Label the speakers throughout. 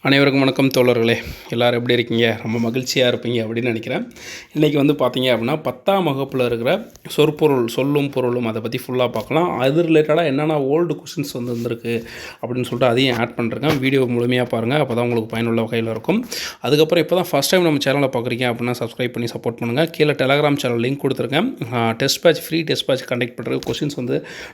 Speaker 1: அனைவருக்கும் வணக்கம் தோழர்களே. எல்லோரும் எப்படி இருக்கீங்க? ரொம்ப மகிழ்ச்சியாக இருப்பீங்க அப்படின்னு நினைக்கிறேன். இன்றைக்கி பார்த்தீங்க அப்படின்னா 10ஆம் வகுப்பில் இருக்கிற சொற்பொருள் சொல்லும் பொருளும் அதை பற்றி ஃபுல்லாக பார்க்கலாம். அது ரிலேட்டடாக என்னென்ன ஓல்டு கொஷின்ஸ் வந்திருக்கு அப்படின்னு சொல்லிட்டு அதையும் ஆட் பண்ணுறேங்க. வீடியோ முழுமையாக பாருங்கள், அப்போ தான் உங்களுக்கு பயனுள்ள வகையில் இருக்கும். அதுக்கப்புறம் இப்போ தான் ஃபஸ்ட் டைம் நம்ம சேனலை பார்க்குறீங்க அப்படின்னா சப்ஸ்கிரைப் பண்ணி சப்போர்ட் பண்ணுங்கள். கீழே டெலகிராம் சேனல் லிங்க் கொடுத்துருக்கேன். Test batch free test batch conduct பண்ணுறது கொஷின்ஸ்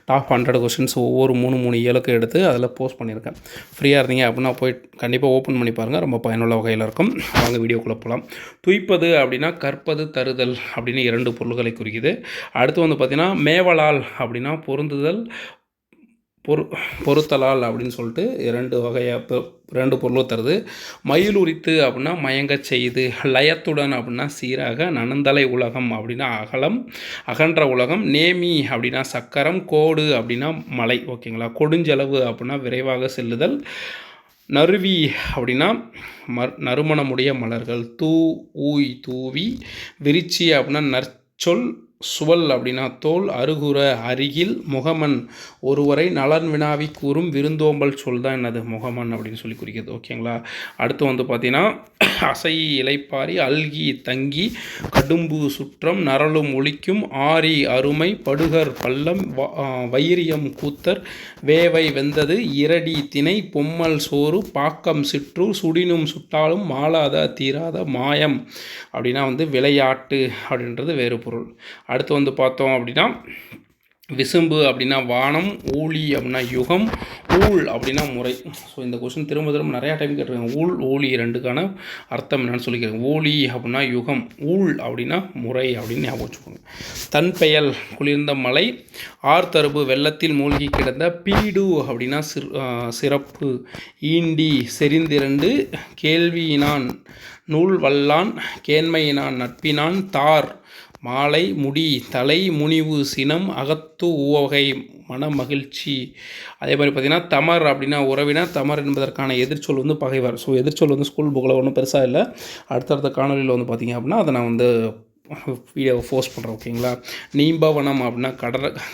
Speaker 1: டாப் 100 கொஷின்ஸ் ஒவ்வொரு 3 இயலுக்கு எடுத்து அதில் போஸ்ட் பண்ணியிருக்கேன். ஃப்ரீயாக இருந்தீங்க அப்படின்னா போய் கண்டிப்பாக ஓப்பன் பண்ணி பாருங்கள், ரொம்ப பயனுள்ள வகையில் இருக்கும். வாங்க வீடியோக்குள்ளே போகலாம். துய்ப்பது அப்படின்னா கற்பது தருதல் அப்படின்னு 2 பொருள்களை குறிக்குது. அடுத்து பார்த்திங்கன்னா மேவலால் அப்படின்னா பொருந்துதல் பொருத்தலால் அப்படின்னு சொல்லிட்டு 2 பொருளும் தருது. மயிலுரித்து அப்படின்னா மயங்க செய்து, லயத்துடன் அப்படின்னா சீராக, நனந்தலை உலகம் அப்படின்னா அகலம் அகன்ற உலகம், நேமி அப்படின்னா சக்கரம், கோடு அப்படின்னா மலை. ஓகேங்களா. கொடுஞ்செலவு அப்படின்னா விரைவாக செல்லுதல், நறுவி அப்படின்னா நறுமணமுடைய மலர்கள், ஊய் தூவி, விரிச்சி அப்படின்னா நற்சொல், சுவல் அப்படின்னா தோல், அருகுற அருகில், முகமன் ஒருவரை நலன் வினாவி கூறும் விருந்தோம்பல் சொல் தான் என்னது முகமன் அப்படின்னு சொல்லி குறிக்கிறது. ஓகேங்களா. அடுத்து பார்த்தீங்கன்னா அசை இலைப்பாரி, அல்கி தங்கி, கடும்பு சுற்றம், நரலும் ஒழிக்கும், ஆரி அருமை, படுகர் பள்ளம், வைரியம் கூத்தர், வேவை வெந்தது, இரடி திணை, பொம்மல் சோறு, பாக்கம் சிற்றூர், சுடினும் சுட்டாலும் மாளாத தீராத, மாயம் அப்படின்னா விளையாட்டு அப்படின்றது வேறு பொருள். அடுத்து பார்த்தோம் அப்படின்னா விசும்பு அப்படின்னா வானம், ஊழி அப்படின்னா யுகம், ஊழ் அப்படின்னா முறை. ஸோ இந்த கொஸ்டின் திரும்ப நிறையா டைம் கேட்டிருக்காங்க. ஊழி 2க்கான அர்த்தம் என்னன்னு சொல்லிக்கிறேன். ஊழி அப்படின்னா யுகம், ஊழ் அப்படின்னா முறை அப்படின்னு ஞாபகம் வச்சுக்கோங்க. தன் பெயல் குளிர்ந்த மலை, ஆர்த்தருபு வெள்ளத்தில் மூழ்கி கிடந்த, பீடு அப்படின்னா சிறப்பு, ஈண்டி செறிந்திரண்டு, கேள்வியினான் நூல் வல்லான், கேண்மையினான் நட்பினான், தார் மாலை, முடி, தலை, முனிவு, சினம், அகத்து உவகை, மன மகிழ்ச்சி. அதே மாதிரி பார்த்திங்கன்னா தமர் அப்படின்னா உறவினர், தமர் என்பதற்கான எதிர்ச்சொல் பகைவர். ஸோ எதிர்ச்சொல் ஸ்கூல் புக்கில் ஒன்றும் பெருசாக இல்லை. அடுத்தடுத்த காணொலியில் பார்த்திங்க அப்படின்னா அதை நான் வீடியோவை போஸ்ட் பண்ணுறேன். ஓகேங்களா. நீம்பவனம் அப்படின்னா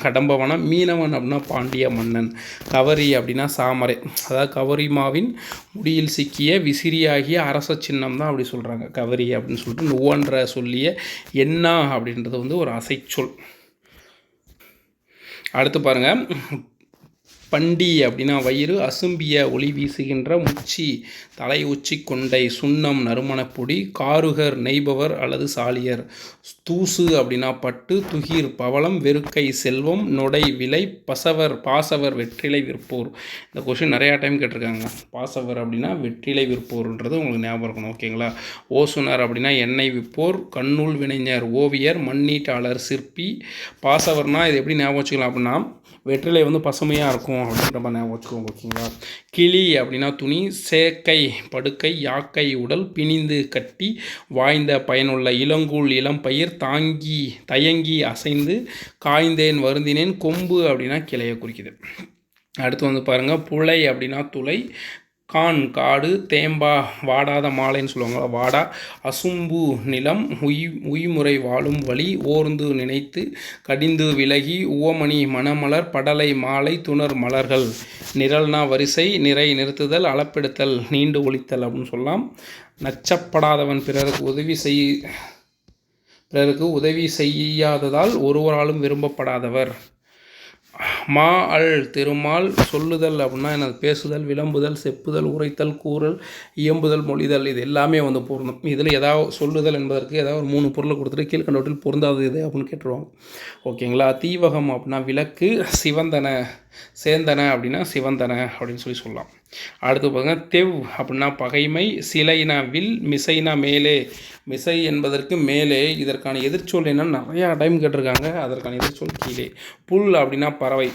Speaker 1: கடம்பவனம், மீனவன் அப்படின்னா பாண்டிய மன்னன், கவரி அப்படின்னா சாமரை, அதாவது கவரிமாவின் முடியில் சிக்கிய விசிறியாகிய அரச சின்னம் தான் அப்படி சொல்கிறாங்க கவரி அப்படின்னு சொல்லிட்டு. நுவன்ற சொல்லிய என்னா அப்படின்றது ஒரு அசைச்சொல். அடுத்து பாருங்கள், பண்டி அப்படின்னா வயிறு, அசும்பிய ஒளி வீசுகின்ற முச்சி, தலை உச்சி கொண்டை, சுண்ணம் நறுமணப்பொடி, காருகர் நெய்பவர் அல்லது சாலியர், தூசு அப்படின்னா பட்டு, துகிர் பவளம், வெறுக்கை செல்வம், நொடை விலை, பாசவர் வெற்றிலை விற்போர். இந்த கொஷின் நிறையா டைம் கேட்டிருக்காங்க. பாசவர் அப்படின்னா வெற்றிலை விற்போர்ன்றது உங்களுக்கு ஞாபகம் இருக்கணும். ஓகேங்களா. ஓசுனர் அப்படின்னா எண்ணெய் விற்போர், கண்ணூல் வினைஞர், ஓவியர், மண்ணீட்டாளர், சிற்பி. பாசவர்னால் இது எப்படி ஞாபகம் வச்சுக்கலாம் அப்படின்னா வெற்றிலை பசுமையாக இருக்கும் அப்படின்ற மாதிரி ஞாபகம் வச்சுக்கோங்க. ஓகேங்களா. கிளி அப்படின்னா துணி, சேக்கை படுக்கை, யாக்கை உடல், பிணிந்து கட்டி, வாய்ந்த பயனுள்ள, இளங்கூழ் இளம் பயிர், தயங்கி அசைந்து, காய்ந்தேன் வருந்தினேன், கொம்பு அப்படின்னா கிளையை குறிக்குது. அடுத்து பாருங்கள், புலை அப்படின்னா துளை, கான் காடு, தேம்பா வாடாத மாலைன்னு சொல்லுவாங்க, வாடா, அசும்பு நிலம், உய்முறை வாழும் வழி, ஓர்ந்து நினைத்து, கடிந்து விலகி, உவமணி மணமலர், படலை மாலை, துணர் மலர்கள், நிரல்னா வரிசை, நிறை நிறுத்துதல், அளப்பெடுத்தல், நீண்டு ஒழித்தல் அப்படின்னு சொல்லலாம். நச்சப்படாதவன் பிறருக்கு உதவி செய்யாததால் ஒருவராலும் விரும்பப்படாதவர். மா அல் திருமால், சொல்லுதல் அப்படின்னா என்னது பேசுதல், விளம்புதல், செப்புதல், உரைத்தல், கூறல், இயம்புதல், மொழிதல். இது எல்லாமே பொருந்தும். இதில் ஏதாவது சொல்லுதல் என்பதற்கு ஏதாவது 3 பொருளை கொடுத்துட்டு கீழ்கண்டவற்றில் பொருந்தாது இது அப்படின்னு கேட்டுருவாங்க. ஓகேங்களா. தீவகம் அப்படின்னா விளக்கு, சேந்தன அப்படின்னா சிவந்தன அப்படின்னு சொல்லலாம். அடுத்து பாருங்கள், தெவ் அப்படின்னா பகைமை, சிலைனா வில், மிசைனா மேலே. மிசை என்பதற்கு மேலே. இதற்கான எதிர்ச்சொல் என்னன்னு நிறையா டைம் கேட்டிருக்காங்க. அதற்கான எதிர்ச்சொல் கீழே. புல் அப்படின்னா பறவை.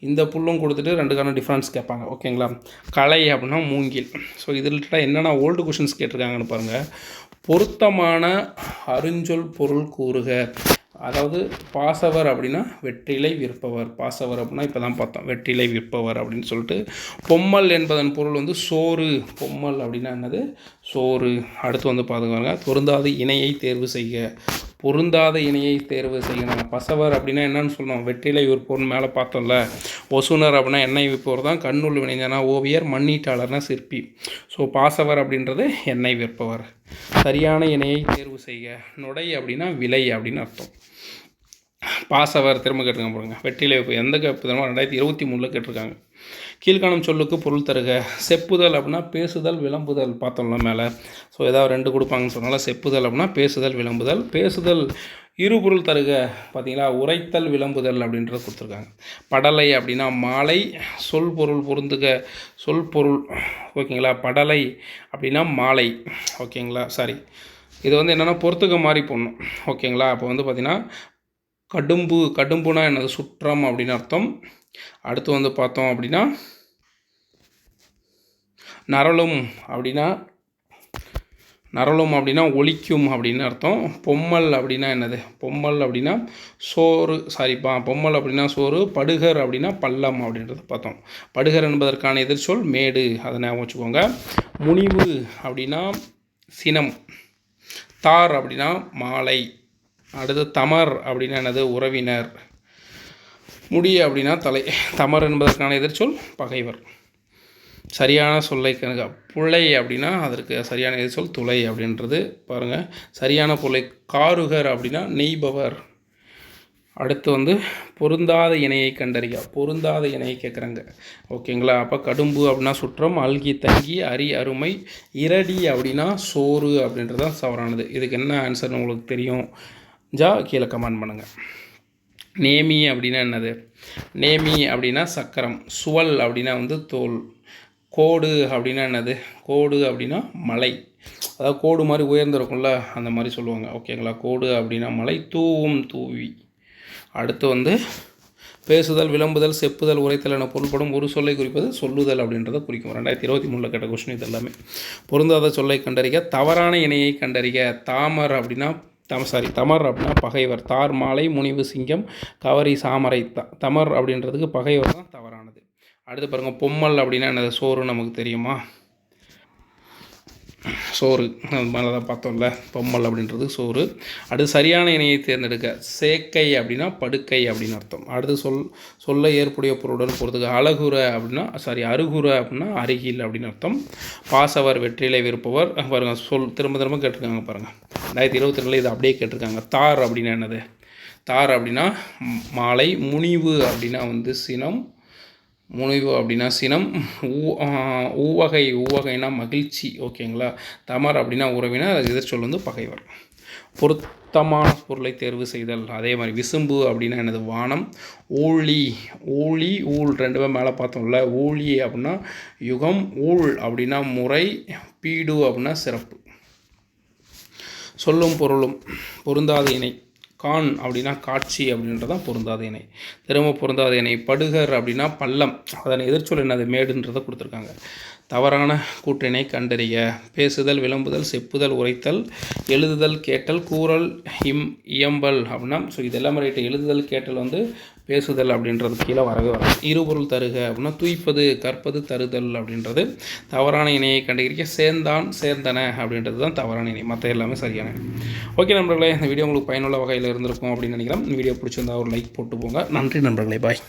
Speaker 1: இந்த புல்லும் கொடுத்துட்டு 2க்கான டிஃப்ரென்ஸ் கேட்பாங்க. ஓகேங்களா. கலை அப்படின்னா மூங்கில். ஸோ இதில் என்னென்ன ஓல்டு கொஷின்ஸ் கேட்டிருக்காங்கன்னு பாருங்கள். பொருத்தமான அருஞ்சொல் பொருள் கூறுக. அதாவது பாசவர் அப்படின்னா வெற்றிலை விற்பவர். பாசவர் அப்படின்னா இப்போ தான் பார்த்தோம் வெற்றிலை விற்பவர் அப்படின்னு சொல்லிட்டு. பொம்மல் என்பதன் பொருள் சோறு. பொம்மல் அப்படின்னா என்னது சோறு. அடுத்து பாருங்க, பொருந்தாத இணையை தேர்வு செய்க. பொருந்தாத இணையை தேர்வு செய்யணும். பசவர் அப்படின்னா என்னன்னு சொல்லணும், வெற்றிலை விற்போர்னு மேலே பார்த்தோம்ல. ஒசுனர் அப்படின்னா எண்ணெய் விற்பவர் தான். கண்ணுள் வினைஞனா ஓவியர், மண்ணீட்டாளர்னா சிற்பி. ஸோ பாசவர் அப்படின்றது எண்ணெய் விற்பவர். சரியான இணையை தேர்வு செய்க. நொடை அப்படின்னா விலை அப்படின்னு அர்த்தம். பாசவர் திரும்ப கேட்டிருக்காங்க பாருங்கள். வெற்றிலை எந்த கேட்புதமாக 2023 கேட்டிருக்காங்க. கீழ்காணும் சொல்லுக்கு பொருள் தருக. செப்புதல் அப்படின்னா பேசுதல் விளம்புதல் பார்த்தோம்ல மேலே. ஸோ ஏதாவது 2 கொடுப்பாங்கன்னு சொன்னால செப்புதல் அப்படின்னா பேசுதல் விளம்புதல். பேசுதல் இருபொருள் தருக பார்த்தீங்களா, உரைத்தல் விளம்புதல் அப்படின்றத கொடுத்துருக்காங்க. படலை அப்படின்னா மாலை, சொல் பொருள் பொருந்துக, சொல் பொருள் ஓகேங்களா. படலை அப்படின்னா மாலை ஓகேங்களா. சாரி, இது வந்து என்னென்னா பொறுத்துக்க மாதிரி போடணும் ஓகேங்களா. அப்போ வந்து பார்த்திங்கன்னா கடும்பு, கடும்புனா என்னது, சுற்றம் அப்படின்னு அர்த்தம். அடுத்து வந்து பார்த்தோம் அப்படின்னா நரலும் அப்படின்னா, நரலும் அப்படின்னா ஒலிக்கும் அப்படின்னு அர்த்தம். பொம்மல் அப்படின்னா என்னது, பொம்மல் அப்படின்னா சோறு, சாரிப்பா, பொம்மல் அப்படின்னா சோறு. படுகர் அப்படின்னா பள்ளம் அப்படின்றத பார்த்தோம். படுகர் என்பதற்கான எதிர்ச்சொல் மேடு, அதை ஞாபகம் வச்சுக்கோங்க. முனிவு அப்படின்னா சினம். தார் அப்படின்னா மாலை. அடுத்து தமர் அப்படின்னா என்னது, உறவினர். முடி அப்படின்னா தலை. தமர் என்பதற்கான எதிர்ச்சொல் பகைவர். சரியான சொல்லை கணுக. புலை அப்படின்னா அதற்கு சரியான எதிர்ச்சொல் துளை அப்படின்றது பாருங்கள். சரியான பொருளை காருகர் அப்படின்னா நெய்பவர். அடுத்து வந்து பொருந்தாத இணையை கண்டறிக. பொருந்தாத இணையை கேட்குறாங்க ஓகேங்களா. அப்போ கடும்பு அப்படின்னா சுற்றம், அல்கி தங்கி, அரி அருமை, இரடி அப்படின்னா சோறு அப்படின்றதான் சவரானது. இதுக்கு என்ன ஆன்சர்னு உங்களுக்கு தெரியும் கீழே கமெண்ட் பண்ணுங்கள். நேமி அப்படின்னா என்னது, நேமி அப்படின்னா சக்கரம். சுவல் அப்படின்னா வந்து தோல். கோடு அப்படின்னா என்னது, கோடு அப்படின்னா மலை, அதாவது கோடு மாதிரி உயர்ந்திருக்கும்ல அந்த மாதிரி சொல்லுவாங்க ஓகேங்களா. கோடு அப்படின்னா மலை. தூவும் தூவி. அடுத்து வந்து பேசுதல் விளம்புதல் செப்புதல் உரைத்தல் என பொருள்படும் ஒரு சொல்லை குறிப்பது சொல்லுதல் அப்படின்றத குறிக்கும். 2023 கேட்ட கொஸ்டின் இது எல்லாமே. பொருந்தாத சொல்லை கண்டறிக. தவறான இணையை கண்டறிக. தாமர் அப்படின்னா தமர் அப்படின்னா பகைவர். தார் மாலை, முனிவு சிங்கம், கவரி சாமரை. தமர் அப்படின்றதுக்கு பகைவர் தான் தவறானது. அடுத்து பாருங்கள், பொம்மல் அப்படின்னா என்னது, சோறு நமக்கு தெரியுமா, சோறு மேலே தான் பார்த்தோம்ல. பொம்மல் அப்படின்றது சோறு. அடுத்து சரியான இணையை தேர்ந்தெடுக்க. சேக்கை அப்படின்னா படுக்கை அப்படின்னு அர்த்தம். அடுத்து சொல்ல ஏற்புடைய பொருளுடன் பொறுத்துக்க. அழகுற அப்படின்னா அருகுற அப்படின்னா அருகில் அப்படின்னு அர்த்தம். பாசவர் வெற்றிலை விற்பவர் பாருங்கள். திரும்ப திரும்ப கேட்டிருக்காங்க பாருங்கள். 2022 இது அப்படியே கேட்டிருக்காங்க. தார் அப்படின்னா என்னது, தார் அப்படின்னா மாலை. முனிவு அப்படின்னா வந்து சினம். முனிவு அப்படின்னா சினம். ஊவகைனா மகிழ்ச்சி ஓகேங்களா. தமர் அப்படின்னா உறவினர், அது எதிர்ச்சொல் வந்து பகைவர். பொருத்தமான பொருளை தேர்வு செய்தல். அதே மாதிரி விசும்பு அப்படின்னா என்னது, வானம். ஊழி ஊழ் ரெண்டுமே மேலே பார்த்தோம்ல. ஊழி அப்படின்னா யுகம். ஊழ் அப்படின்னா முறை. பீடு அப்படின்னா சிறப்பு. சொல்லும் பொருளும் பொருந்தாத இணை. கான் அப்படின்னா காட்சி அப்படின்றதான் பொருந்தாத இணை. திரும்ப பொருந்தாத இணை. படுகர் அப்படின்னா பள்ளம், அதன் எதிர்ச்சொல் என்னது, மேடுன்றதை கொடுத்துருக்காங்க. தவறான கூற்றினை கண்டறிய. பேசுதல் விளம்புதல் செப்புதல் உரைத்தல் எழுதுதல் கேட்டல் கூறல் இயம்பல் அப்படின்னா. ஸோ இதெல்லாம் ரைட்டு. எழுதுதல் கேட்டல் வந்து பேசுதல் அப்படின்றது கீழே வரவே வரும். இருபொருள் தருக அப்படின்னா தூய்ப்பது கற்பது தருதல் அப்படின்றது. தவறான இணையை கண்டுபிடிக்க. சேர்ந்தான் சேர்ந்தன அப்படின்றது தான் தவறான இணை. மற்ற எல்லாமே சரியான. ஓகே நண்பர்களே, இந்த வீடியோ உங்களுக்கு பயனுள்ள வகையில் இருந்திருக்கும் அப்படின்னு நினைக்கிறேன். இந்த வீடியோ பிடிச்சிருந்தா ஒரு லைக் போட்டு போங்க. நன்றி நண்பர்களே, பாய்.